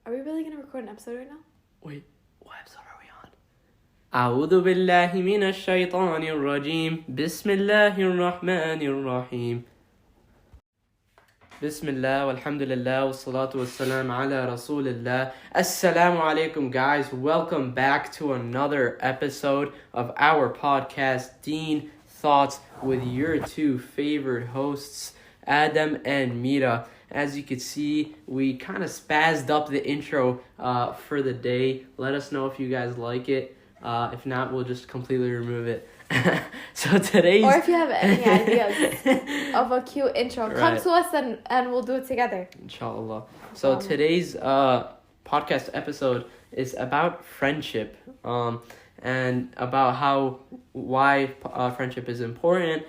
Are we really going to record an episode right now? Wait, what episode are we on? أعوذ بالله من الشيطان الرجيم بسم الله الرحمن الرحيم بسم الله والحمد لله والصلاة والسلام على رسول الله. Assalamu alaikum, guys. Welcome back to another episode of our podcast, Deen Thoughts, with your two favorite hosts, Adam and Mira. As you can see, we kind of spazzed up the intro for the day. Let us know if you guys like it. If not, we'll just completely remove it. So today's... Or if you have any ideas of a cute intro, come to us and we'll do it together. Inshallah. So today's podcast episode is about friendship, and about why friendship is important,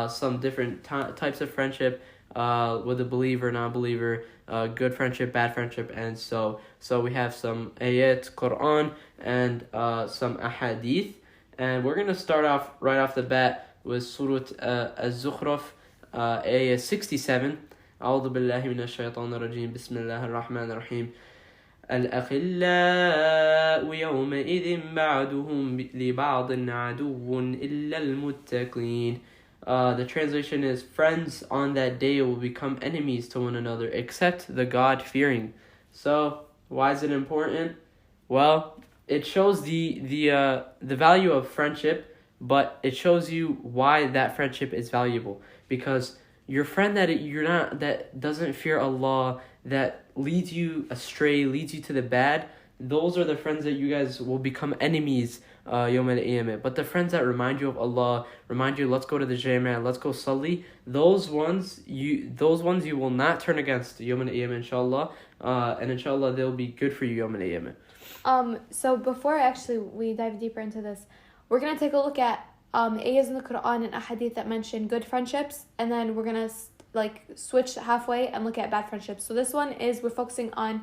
some different types of friendship, with a believer, non-believer, good friendship, bad friendship, and so we have some ayat, Quran, and some ahadith, and we're gonna start off right off the bat with Surah Az-Zukhruf, ayah 67. أعوذ بالله من الشيطان الرجيم بسم الله الرحمن الرحيم الأخلاء يومئذ بعضهم لبعض عدو إلا المتقين. The translation is, friends on that day will become enemies to one another except the God-fearing. So, why is it important? Well, it shows the value of friendship, but it shows you why that friendship is valuable. Because your friend that doesn't fear Allah, that leads you astray, leads you to the bad, those are the friends that you guys will become enemies Yawm al-Qiyamah. But the friends that remind you of Allah, remind you, let's go to the Jami'ah, let's go Salli, those ones you will not turn against Yawm al-Qiyamah, inshallah. And inshallah they'll be good for you Yawm al-Qiyamah. So before we dive deeper into this, we're going to take a look at ayahs in the Quran and ahadith that mention good friendships, and then we're going to switch halfway and look at bad friendships. So this one is, we're focusing on,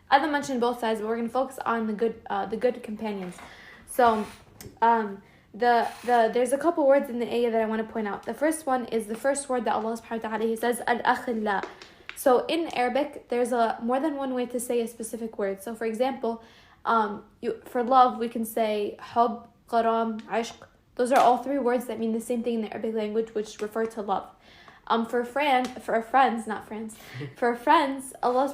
Adam mentioned both sides, but we're going to focus on the good companions. So there's a couple words in the ayah that I want to point out. The first one is the first word that Allah subhanahu wa ta'ala, he says al-akhilla. So in Arabic, there's more than one way to say a specific word. So for example, for love, we can say hub, qaram, ishq. Those are all three words that mean the same thing in the Arabic language, which refer to love. For friends, Allah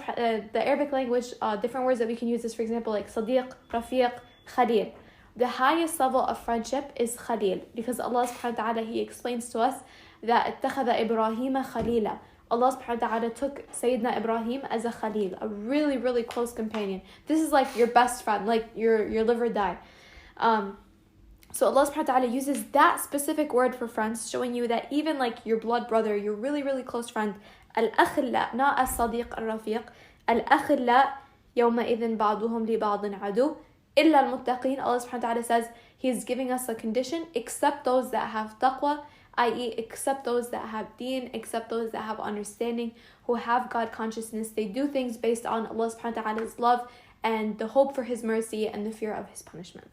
the Arabic language, different words that we can use is, for example, like sadiq, rafiq, khalil. The highest level of friendship is khalil, because Allah subhanahu wa ta'ala, he explains to us that اتخذ إبراهيم خليلا. Allah subhanahu wa ta'ala took Sayyidina Ibrahim as a khalil, a really, really close companion. This is like your best friend, like your live or die. So Allah subhanahu wa ta'ala uses that specific word for friends, showing you that even like your blood brother, your really, really close friend, al-akhilla, not as-sadiq al-rafiq, al-akhilla يومئذ بعضهم لبعض عدو إلا المتقين. Allah subhanahu wa ta'ala says he's giving us a condition, except those that have taqwa, i.e. except those that have deen, except those that have understanding, who have God consciousness. They do things based on Allah subhanahu wa ta'ala's love and the hope for his mercy and the fear of his punishment.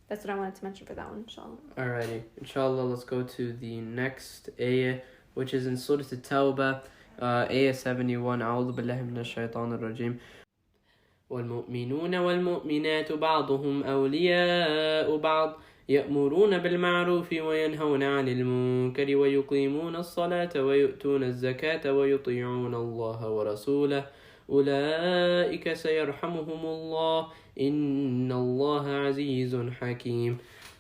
That's what I wanted to mention for that one, inshallah. Alrighty. Inshallah, let's go to the next ayah, which is in Surah At-Tawbah, ayah 71. أعوذ بالله من الشيطان الرجيم. والمؤمنون والمؤمنات بعضهم أولياء بعض يأمرون بالمعروف وينهون عن المنكر ويقيمون الصلاة ويؤتون الزكاة ويطيعون الله ورسوله أولئك سيرحمهم الله إن الله عزيز حكيم.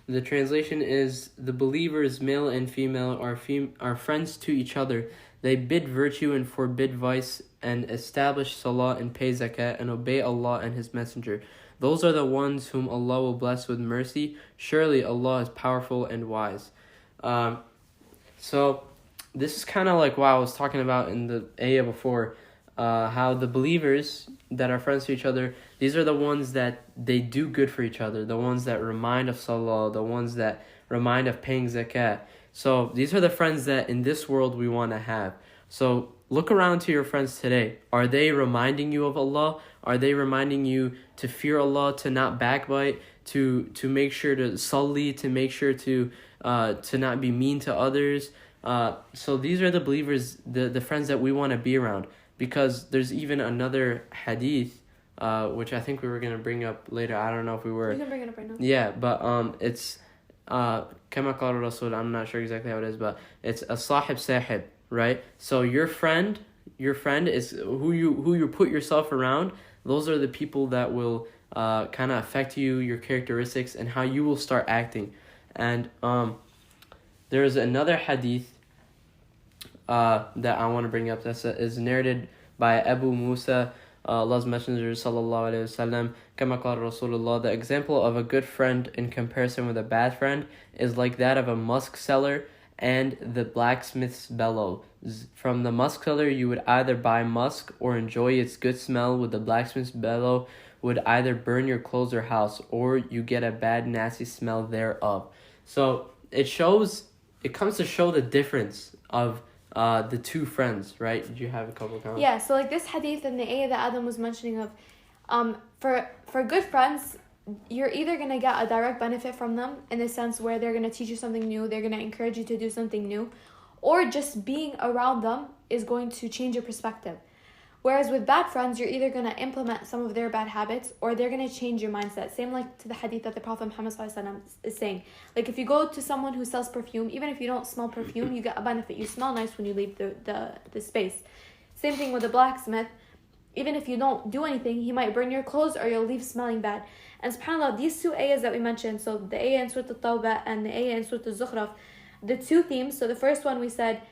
The translation is, the believers, male and female, are friends to each other. They bid virtue and forbid vice, and establish salah and pay zakat, and obey Allah and His Messenger. Those are the ones whom Allah will bless with mercy. Surely Allah is powerful and wise. So this is kind of like what I was talking about in the ayah before. How the believers that are friends to each other, these are the ones that they do good for each other, the ones that remind of salah, the ones that remind of paying zakat. So these are the friends that in this world we want to have. So look around to your friends today. Are they reminding you of Allah? Are they reminding you to fear Allah, to not backbite, to make sure to salli, to make sure to not be mean to others? So these are the believers, the friends that we want to be around. Because there's even another hadith which I think we were gonna bring up later. I don't know if we were. You can bring it up right now. Yeah, but it's كما قال الرسول. I'm not sure exactly how it is, but it's a sahib sahib, right? So your friend is who you put yourself around. Those are the people that will kind of affect you, your characteristics, and how you will start acting. And there's another hadith that I want to bring up that is narrated by Abu Musa, Allah's Messenger sallallahu alaihi wasallam. Kama qala Rasulullah, the example of a good friend in comparison with a bad friend is like that of a musk seller and the blacksmith's bellows. From the musk seller, you would either buy musk or enjoy its good smell. With the blacksmith's bellow, would either burn your clothes or house, or you get a bad, nasty smell thereof. So it comes to show the difference of the two friends, right? Did you have a couple of comments? Yeah, so like this hadith and the ayah that Adam was mentioning of, for good friends, you're either going to get a direct benefit from them in the sense where they're going to teach you something new, they're going to encourage you to do something new, or just being around them is going to change your perspective. Whereas with bad friends, you're either going to implement some of their bad habits or they're going to change your mindset. Same like to the hadith that the Prophet Muhammad ﷺ is saying. Like if you go to someone who sells perfume, even if you don't smell perfume, you get a benefit. You smell nice when you leave the space. Same thing with the blacksmith. Even if you don't do anything, he might burn your clothes or you'll leave smelling bad. And subhanAllah, these two ayahs that we mentioned, so the ayah in Surah Al-Tawbah and the ayah in Surah Al-Zukhruf, the two themes, so the first one we said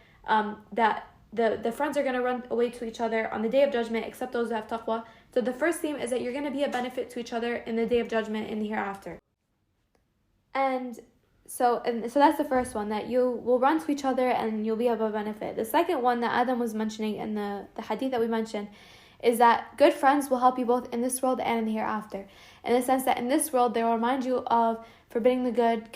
that the friends are going to run away to each other on the day of judgment except those who have taqwa. So the first theme is that you're going to be a benefit to each other in the day of judgment in the hereafter. And so that's the first one, that you will run to each other and you'll be of a benefit. The second one that Adam was mentioning in the hadith that we mentioned is that good friends will help you both in this world and in the hereafter. In the sense that in this world, they will remind you of forbidding the good,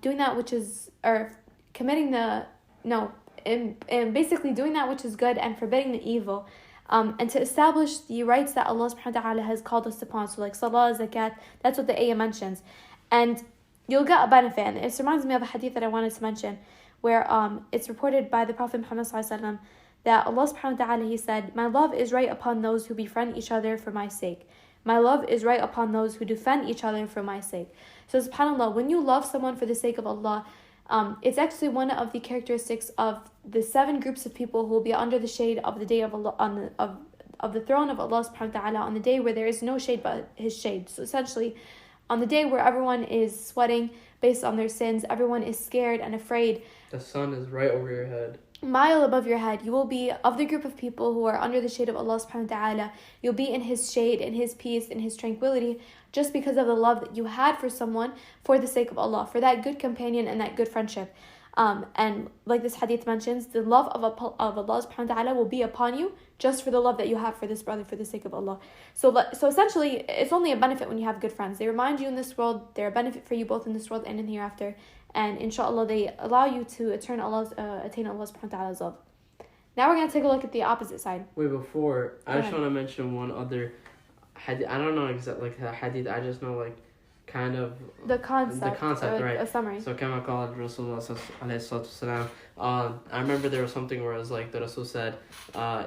doing that which is, or committing the, no, and basically doing that which is good and forbidding the evil, and to establish the rights that Allah subhanahu wa ta'ala has called us upon. So like salah, zakat, that's what the ayah mentions. And you'll get a benefit. And it reminds me of a hadith that I wanted to mention, where it's reported by the Prophet Muhammad sallallahu alaihi wasallam that Allah subhanahu wa ta'ala, he said, "My love is right upon those who befriend each other for my sake. My love is right upon those who defend each other for my sake." So subhanAllah, when you love someone for the sake of Allah, it's actually one of the characteristics of the 7 groups of people who will be under the shade of the day of Allah, of the throne of Allah subhanahu wa ta'ala, on the day where there is no shade but his shade. So essentially, on the day where everyone is sweating based on their sins, everyone is scared and afraid. The sun is right over your head, mile above your head. You will be of the group of people who are under the shade of Allah subhanahu wa ta'ala. You'll be in his shade, in his peace, in his tranquility, just because of the love that you had for someone for the sake of Allah, for that good companion and that good friendship. And like this hadith mentions, the love of Allah subhanahu wa ta'ala will be upon you just for the love that you have for this brother for the sake of Allah. So essentially, it's only a benefit when you have good friends. They remind you in this world, they're a benefit for you both in this world and in the hereafter. And inshallah, they allow you to attain Allah subhanahu wa ta'ala's love. Now we're going to take a look at the opposite side. Wait, before, I just want to mention one other hadith. I don't know exactly like the hadith, I just know like kind of the concept, right? A summary. So kama qala Rasulullah alayhi salatu wasalam, I remember there was something where it was like the Rasul said,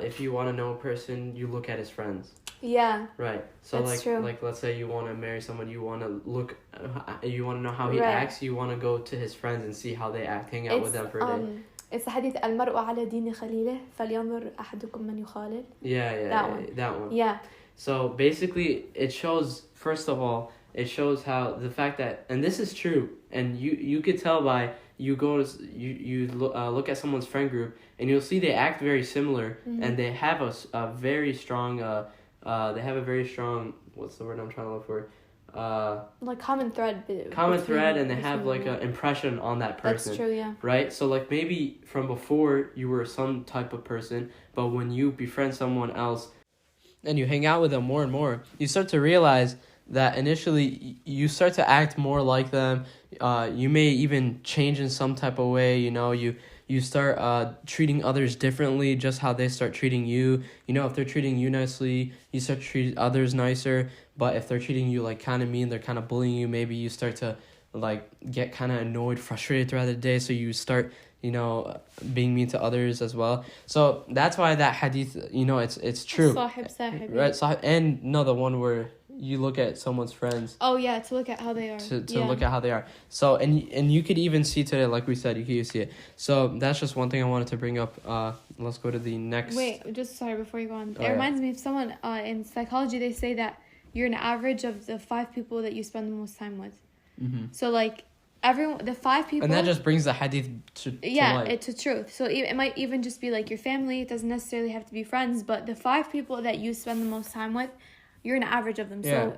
if you want to know a person, you look at his friends. Yeah. Right. So that's true. Like let's say you want to marry someone, you want to know how he acts, you want to go to his friends and see how they act, hang out with them for a day. It's the hadith المرء على دين خليله فلينظر أحدكم من يخالل. Yeah, that one. Yeah. So basically, it shows, first of all, it shows how the fact that, and this is true, and you could tell by you look at someone's friend group and you'll see they act very similar, and they have a very strong what's the word I'm trying to look for? Like common thread, and they have like an impression on that person. That's true, yeah. Right? So like maybe from before you were some type of person, but when you befriend someone else and you hang out with them more and more, you start to realize that initially you start to act more like them. You may even change in some type of way, you start treating others differently, just how they start treating you. If they're treating you nicely, you start to treat others nicer. But if they're treating you like kind of mean, they're kind of bullying you, maybe you start to like get kind of annoyed, frustrated throughout the day. So you start being mean to others as well. So that's why that hadith, it's true. Sahib. Right, sahib. And no, the one where you look at someone's friends. Oh yeah, to look at how they are. To look at how they are. So and you could even see today, like we said, you can see it. So that's just one thing I wanted to bring up. Let's go to the next. Wait, just sorry before you go on. It reminds me of someone in psychology. They say that you're an average of the 5 people that you spend the most time with. Mm-hmm. So like everyone, the 5 people. And that just brings the hadith to life. To truth. So it might even just be like your family. It doesn't necessarily have to be friends, but the 5 people that you spend the most time with, you're an average of them. Yeah. So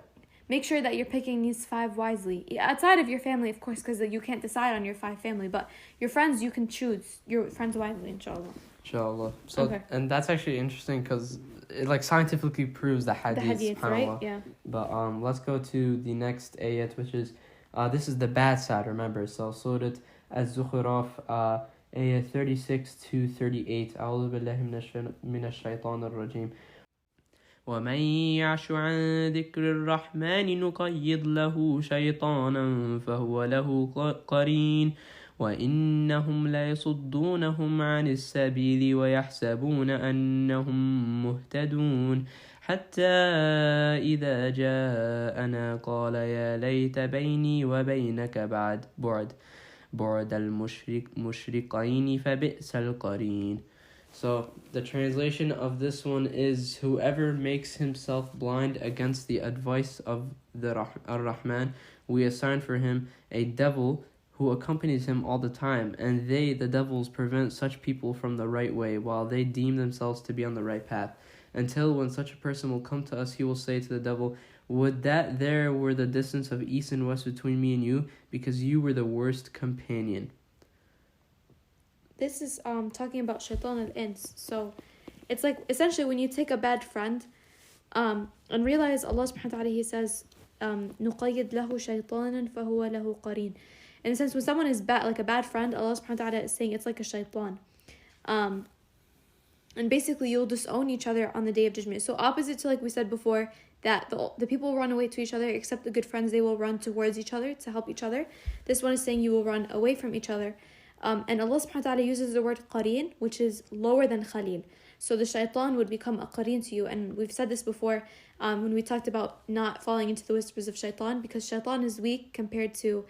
make sure that you're picking these 5 wisely. Outside of your family, of course, because you can't decide on your 5 family. But your friends, you can choose your friends wisely, inshallah. Inshallah. So, okay. And that's actually interesting because it like scientifically proves the hadith, right? Yeah. But let's go to the next ayat, which is this is the bad side, remember. So Surah Az-Zukhruf, ayat 36 to 38. أعوذ بالله من الشيطان الرجيم. ومن يعش عن ذكر الرحمن نقيض له شيطانا فهو له قرين وإنهم ليصدونهم عن السبيل ويحسبون أنهم مهتدون حتى إذا جاءنا قال يا ليت بيني وبينك بعد المشرقين فبئس القرين. So the translation of this one is, whoever makes himself blind against the advice of the Ar-Rahman, we assign for him a devil who accompanies him all the time, and they, the devils, prevent such people from the right way, while they deem themselves to be on the right path. Until when such a person will come to us, he will say to the devil, would that there were the distance of east and west between me and you, because you were the worst companion. This is talking about shaitan al-ins. So it's like essentially when you take a bad friend and realize Allah subhanahu wa ta'ala, he says نُقَيِّدْ لَهُ شَيْطَانًا فَهُوَ لَهُ قَرِينٌ. In a sense, when someone is bad, like a bad friend, Allah subhanahu wa ta'ala is saying it's like a shaitan. And basically you'll disown each other on the day of judgment. So opposite to, like we said before, that the people will run away to each other, except the good friends, they will run towards each other to help each other. This one is saying you will run away from each other. And Allah subhanahu wa ta'ala uses the word qareen, which is lower than khalil. So the shaitan would become a qareen to you. And we've said this before when we talked about not falling into the whispers of shaitan, because shaitan is weak compared to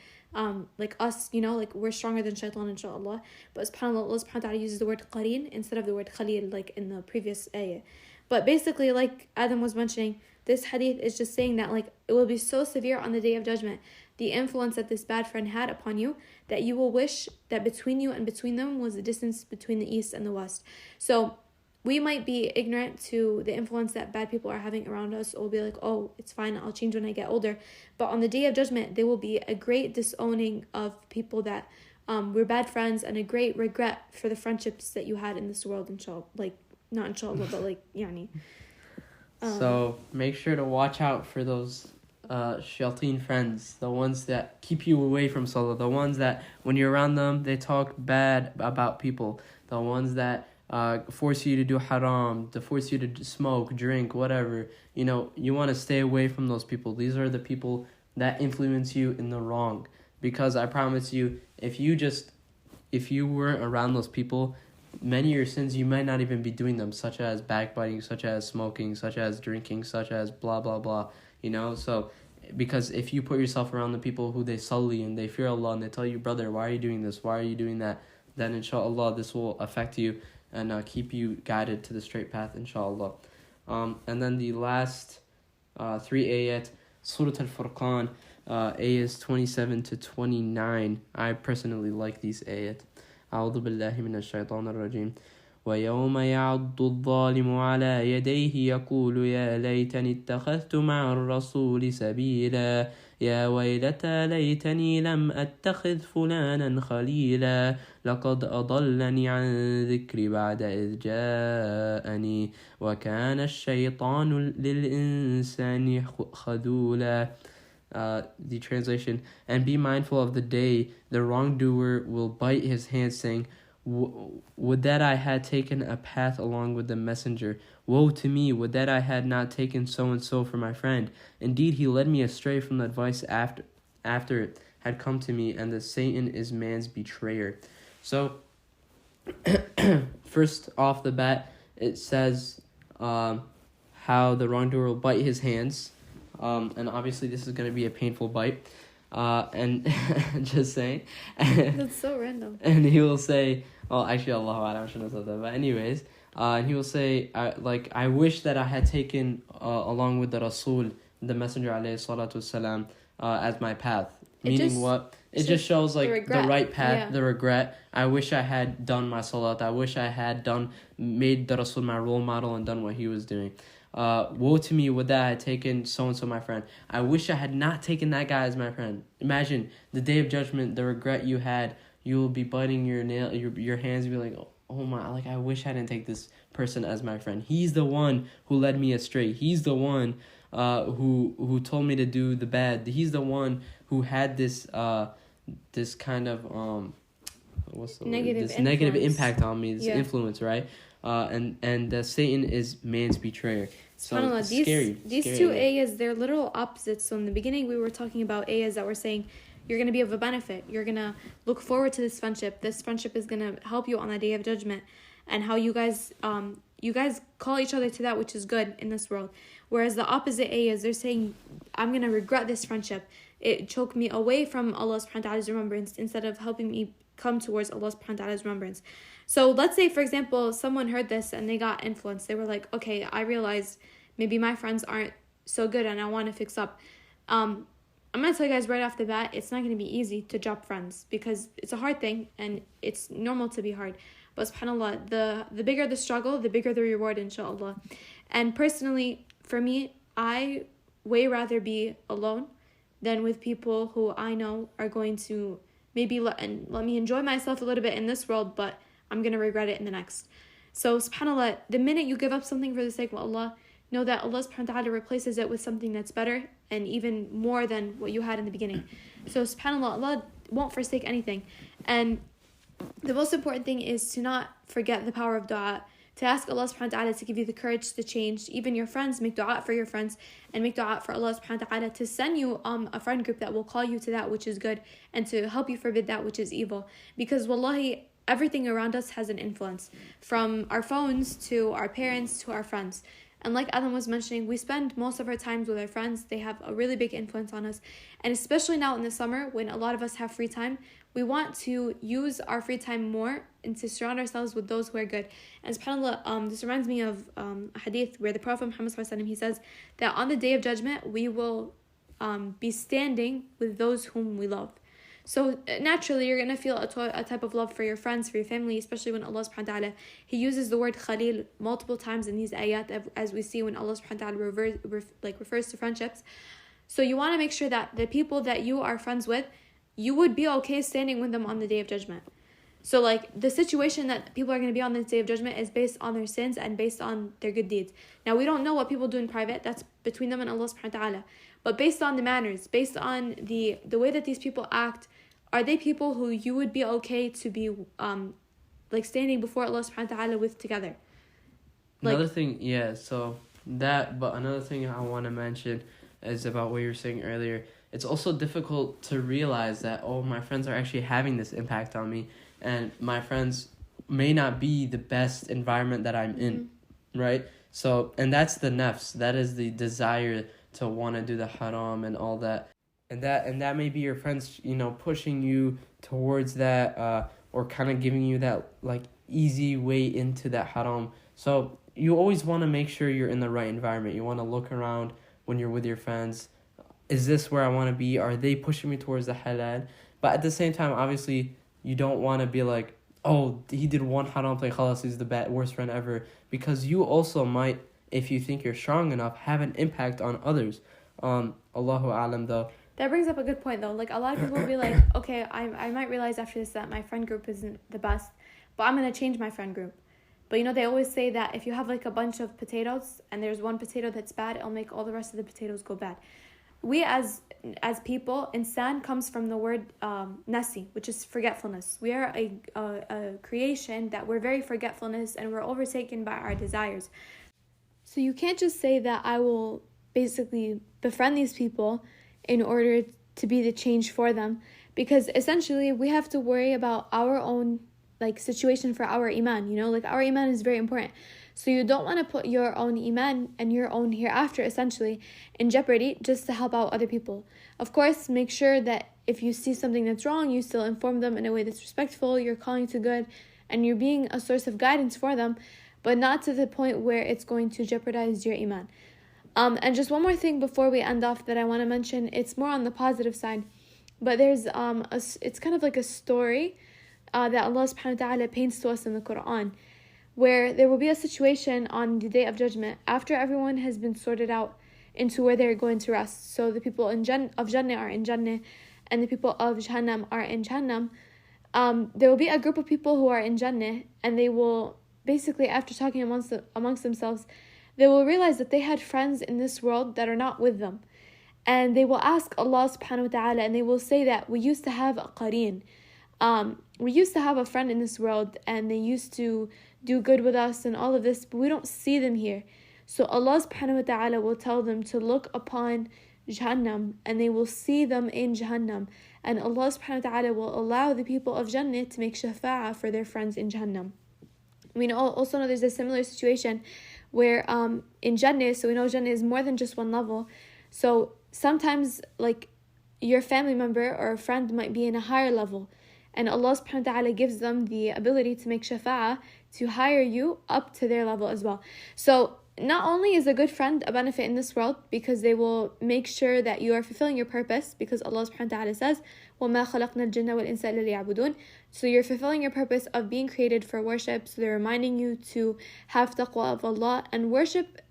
like us, like we're stronger than shaitan, inshallah. But subhanAllah, Allah subhanahu wa ta'ala uses the word qareen instead of the word khalil, like in the previous ayah. But basically, like Adam was mentioning, this hadith is just saying that like it will be so severe on the day of judgment, the influence that this bad friend had upon you, that you will wish that between you and between them was the distance between the east and the west. So we might be ignorant to the influence that bad people are having around us, or we'll be like, oh, it's fine, I'll change when I get older. But on the day of judgment, there will be a great disowning of people that were bad friends, and a great regret for the friendships that you had in this world, inshallah. Like, not inshallah, but like, yani. So make sure to watch out for those shayateen friends, the ones that keep you away from salah, the ones that when you're around them, they talk bad about people, the ones that force you to do haram, to force you to smoke, drink, whatever. You want to stay away from those people. These are the people that influence you in the wrong. Because I promise you, if you weren't around those people, many of your sins you might not even be doing them, such as backbiting, such as smoking, such as drinking, such as blah blah blah. So because if you put yourself around the people who they sully and they fear Allah and they tell you, brother, why are you doing this, why are you doing that, then inshallah this will affect you and keep you guided to the straight path, inshallah. And then the last 3 ayat, Surah Al-Furqan, ayahs 27 to 29. I personally like these ayat. أعوذ بالله من الشيطان الرجيم. ويوم يعض الظالم على يديه يقول يا ليتني اتخذت مع الرسول سبيلا يا ويلتى ليتني لم أتخذ فلانا خليلا لقد أضلني عن ذكري بعد إذ جاءني وكان الشيطان للإنسان خذولا. The translation, and be mindful of the day the wrongdoer will bite his hand, saying, would that I had taken a path along with the messenger. Woe to me, would that I had not taken so-and-so for my friend. Indeed, he led me astray from the advice after it had come to me, and the Satan is man's betrayer. So, first off the bat, it says how the wrongdoer will bite his hands. And obviously this is going to be a painful bite. And just saying. That's so random. And he will say, well, actually, Allahu A'lam, I shouldn't have said that. But anyways, and he will say, I wish that I had taken, along with the Rasul, the Messenger, alayhi salatu wasalam, as my path. Meaning what? It just shows like the right path, the regret. I wish I had done my salat. I wish I had made the Rasul my role model and done what he was doing. Woe to me, would that I had taken so-and-so my friend. I wish I had not taken that guy as my friend. Imagine the day of judgment, the regret you had. You will be biting your nail, your hands will be like, oh my, like I wish I didn't take this person as my friend. He's the one who led me astray. He's the one who told me to do the bad. He's the one who had this kind of negative impact on me, this influence, right? And Satan is man's betrayer. So it's scary. These two ayahs, they're little opposites. So in the beginning, we were talking about ayahs that were saying you're going to be of a benefit. You're going to look forward to this friendship. This friendship is going to help you on the day of judgment. And how you guys call each other to that which is good in this world. Whereas the opposite ayahs, they're saying, I'm going to regret this friendship. It choked me away from Allah subhanahu wa ta'ala's remembrance instead of helping me come towards Allah subhanahu wa ta'ala's remembrance. So let's say, for example, someone heard this and they got influenced. They were like, okay, I realized maybe my friends aren't so good and I want to fix up. I'm going to tell you guys right off the bat, it's not going to be easy to drop friends because it's a hard thing and it's normal to be hard. But subhanAllah, the bigger the struggle, the bigger the reward, inshallah. And personally, for me, I way rather be alone than with people who I know are going to maybe let me enjoy myself a little bit in this world, but I'm going to regret it in the next. So subhanAllah, the minute you give up something for the sake of Allah, know that Allah subhanahu wa ta'ala replaces it with something that's better and even more than what you had in the beginning. So subhanAllah, Allah won't forsake anything. And the most important thing is to not forget the power of dua, to ask Allah subhanahu wa ta'ala to give you the courage to change. Even your friends, make dua for your friends and make dua for Allah subhanahu wa ta'ala to send you a friend group that will call you to that which is good and to help you forbid that which is evil. Because wallahi, everything around us has an influence, from our phones to our parents to our friends. And like Adam was mentioning, we spend most of our times with our friends. They have a really big influence on us. And especially now in the summer, when a lot of us have free time, we want to use our free time more and to surround ourselves with those who are good. And subhanAllah, this reminds me of a hadith where the Prophet Muhammad ﷺ, he says that on the day of judgment, we will be standing with those whom we love. So naturally, you're going to feel a type of love for your friends, for your family, especially when Allah subhanahu wa ta'ala, He uses the word Khalil multiple times in these ayat, as we see when Allah subhanahu wa ta'ala refers to friendships. So you want to make sure that the people that you are friends with, you would be okay standing with them on the day of judgment. So like the situation that people are going to be on the day of judgment is based on their sins and based on their good deeds. Now we don't know what people do in private, that's between them and Allah subhanahu wa ta'ala. But based on the manners, based on the way that these people act, are they people who you would be okay to be like standing before Allah subhanahu wa ta'ala with together? Another thing I want to mention is about what you were saying earlier. It's also difficult to realize that, oh, my friends are actually having this impact on me, and my friends may not be the best environment that I'm in, right? So, and that's the nafs, that is the desire to want to do the haram and all that. And that may be your friends, pushing you towards that, or kind of giving you that like easy way into that haram. So you always want to make sure you're in the right environment. You want to look around when you're with your friends. Is this where I want to be? Are they pushing me towards the halal? But at the same time, obviously, you don't want to be like, oh, he did one haram play, khalas, he's the worst friend ever. Because you also might, if you think you're strong enough, have an impact on others. Allahu a'lam though. That brings up a good point though. Like a lot of people will be like, okay, I might realize after this that my friend group isn't the best, but I'm going to change my friend group. But they always say that if you have like a bunch of potatoes and there's one potato that's bad, it'll make all the rest of the potatoes go bad. We as people, insan comes from the word nasi, which is forgetfulness. We are a creation that we're very forgetfulness and we're overtaken by our desires. So you can't just say that I will basically befriend these people in order to be the change for them, because essentially we have to worry about our own situation for our iman, like our iman is very important. So you don't want to put your own iman and your own hereafter essentially in jeopardy just to help out other people. Of course, make sure that if you see something that's wrong, you still inform them in a way that's respectful, you're calling to good, and you're being a source of guidance for them, but not to the point where it's going to jeopardize your iman. And just one more thing before we end off that I want to mention, it's more on the positive side, but there's it's kind of like a story that Allah subhanahu wa ta'ala paints to us in the Quran, where there will be a situation on the Day of Judgment after everyone has been sorted out into where they're going to rest. So the people of Jannah are in Jannah, and the people of Jahannam are in Jahannam. There will be a group of people who are in Jannah, and they will basically, after talking amongst themselves, they will realize that they had friends in this world that are not with them. And they will ask Allah subhanahu wa ta'ala, and they will say that we used to have a qareen. We used to have a friend in this world, and they used to do good with us and all of this, but we don't see them here. So Allah subhanahu wa ta'ala will tell them to look upon Jahannam, and they will see them in Jahannam. And Allah subhanahu wa ta'ala will allow the people of Jannah to make shafa'ah for their friends in Jahannam. We also know there's a similar situation where in Jannah, so we know Jannah is more than just one level. So sometimes your family member or a friend might be in a higher level, and Allah subhanahu wa ta'ala gives them the ability to make shafa'ah to hire you up to their level as well. So not only is a good friend a benefit in this world, because they will make sure that you are fulfilling your purpose, because Allah subhanahu wa ta'ala says, وَمَا خَلَقْنَا الْجِنَّ وَالْإِنسَ إِلَّا لِيَعْبُدُونَ. So you're fulfilling your purpose of being created for worship. So they're reminding you to have taqwa of Allah. And worship,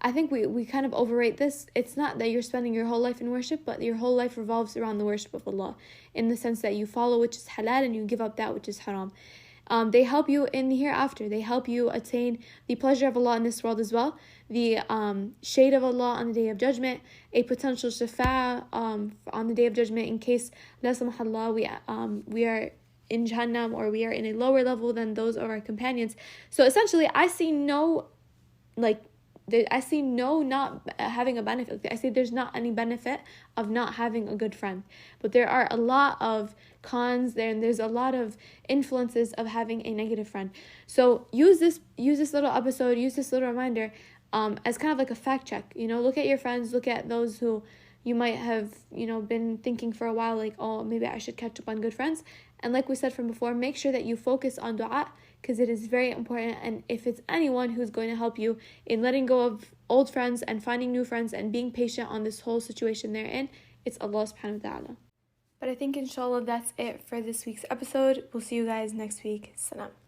I think we kind of overrate this. It's not that you're spending your whole life in worship, but your whole life revolves around the worship of Allah, in the sense that you follow which is halal and you give up that which is haram. They help you in the hereafter. They help you attain the pleasure of Allah in this world as well, the shade of Allah on the Day of Judgment, a potential shafa'ah on the Day of Judgment in case, la samahallah, we are in Jahannam, or we are in a lower level than those of our companions. So essentially, I see no not having a benefit. I say there's not any benefit of not having a good friend, but there are a lot of cons there, and there's a lot of influences of having a negative friend. So use this little episode, use this little reminder as kind of like a fact check. Look at your friends, look at those who you might have been thinking for a while, oh, maybe I should catch up on good friends. And like we said from before, make sure that you focus on dua, because it is very important. And if it's anyone who's going to help you in letting go of old friends and finding new friends and being patient on this whole situation they're in, it's Allah subhanahu wa ta'ala. But I think inshallah that's it for this week's episode. We'll see you guys next week. Salam.